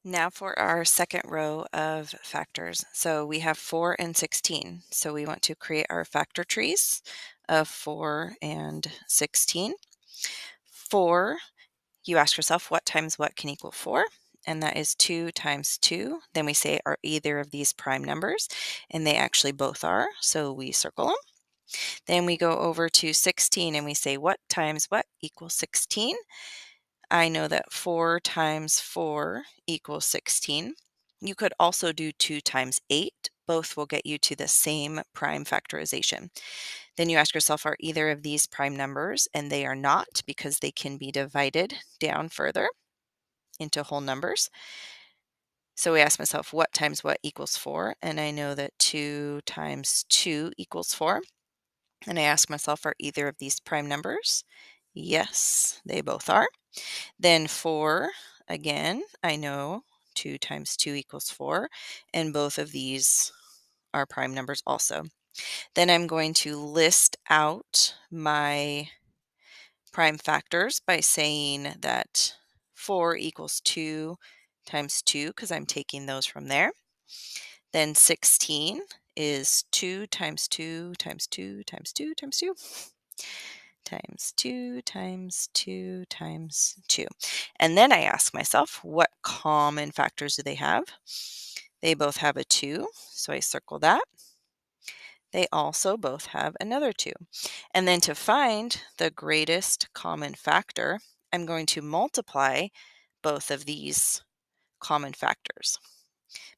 Now for our second row of factors. So we have 4 and 16. So we want to create our factor trees of 4 and 16. 4, you ask yourself what times what can equal 4? And that is 2 times 2. Then we say, are either of these prime numbers? And they actually both are, so we circle them. Then we go over to 16 and we say, what times what equals 16? I know that 4 times 4 equals 16. You could also do 2 times 8. Both will get you to the same prime factorization. Then you ask yourself, are either of these prime numbers? And they are not, because they can be divided down further into whole numbers. So we ask myself, what times what equals 4? And I know that 2 times 2 equals 4. And I ask myself, are either of these prime numbers? Yes, they both are. Then 4, again, I know 2 times 2 equals 4, and both of these are prime numbers also. Then I'm going to list out my prime factors by saying that 4 equals 2 times 2, because I'm taking those from there. Then 16 is 2 times 2 times 2 times 2 times 2 times 2 times 2 times 2. And then I ask myself, what common factors do they have? They both have a 2, so I circle that. They also both have another 2. And then to find the greatest common factor, I'm going to multiply both of these common factors.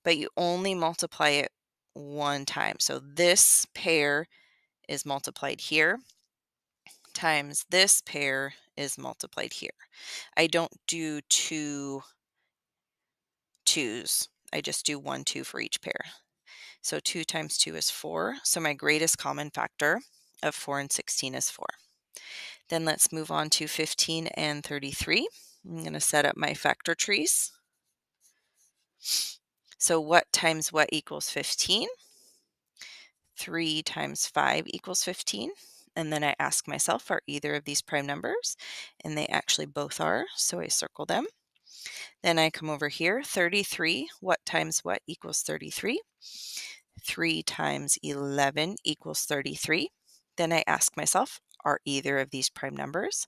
But you only multiply it one time. So this pair is multiplied here times this pair is multiplied here. I don't do 2 2's. I just do 1 2 for each pair. So 2 times 2 is 4. So my greatest common factor of 4 and 16 is 4. Then let's move on to 15 and 33. I'm going to set up my factor trees. So what times what equals 15? 3 times 5 equals 15. And then I ask myself, are either of these prime numbers? And they actually both are, so I circle them. Then I come over here, 33, what times what equals 33? 3 times 11 equals 33. Then I ask myself, are either of these prime numbers?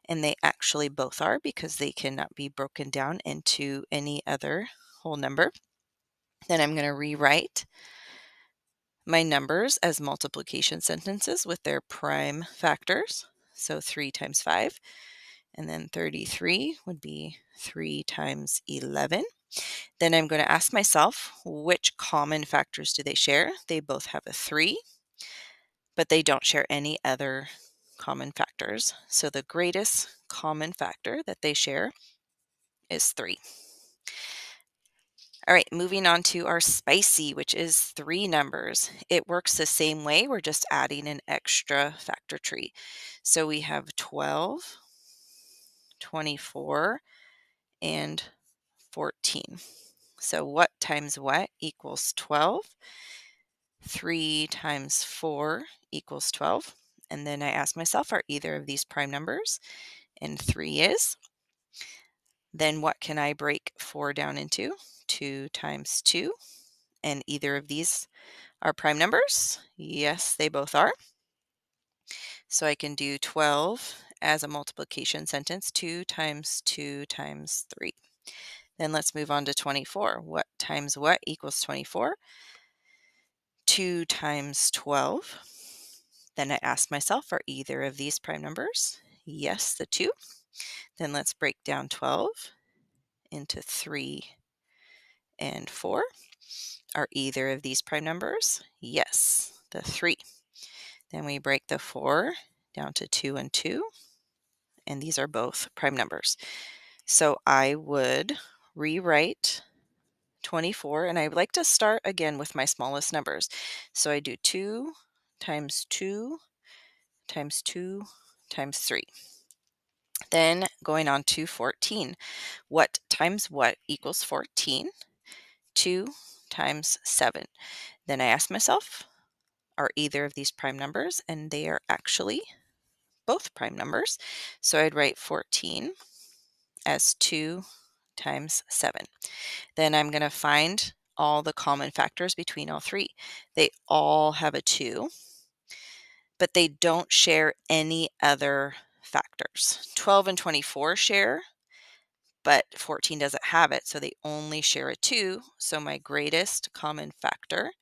And they actually both are, because they cannot be broken down into any other whole number. Then I'm going to rewrite my numbers as multiplication sentences with their prime factors. So 3 times 5, and then 33 would be 3 times 11. Then I'm going to ask myself, which common factors do they share? They both have a 3, but they don't share any other common factors. So the greatest common factor that they share is 3. All right, moving on to our spicy, which is 3 numbers. It works the same way. We're just adding an extra factor tree. So we have 12, 24, and 14. So what times what equals 12? 3 times 4 equals 12. And then I ask myself, are either of these prime numbers? And 3 is. Then what can I break 4 down into? 2 times 2. And either of these are prime numbers? Yes, they both are. So I can do 12 as a multiplication sentence, 2 times 2 times 3. Then let's move on to 24. What times what equals 24? 2 times 12. Then I ask myself, are either of these prime numbers? Yes, the 2. Then let's break down 12 into 3 and 4. Are either of these prime numbers? Yes, the 3. Then we break the 4 down to 2 and 2, and these are both prime numbers. So I would rewrite 24, and I would like to start again with my smallest numbers. So I do 2 times 2 times 2 times 3. Then going on to 14. What times what equals 14? 2 times 7. Then I ask myself, are either of these prime numbers? And they are actually both prime numbers. So I'd write 14 as 2 times 7. Then I'm going to find all the common factors between all three. They all have a 2, but they don't share any other factors. 12 and 24 share, but 14 doesn't have it, so they only share a 2. So my greatest common factor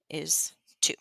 is 2.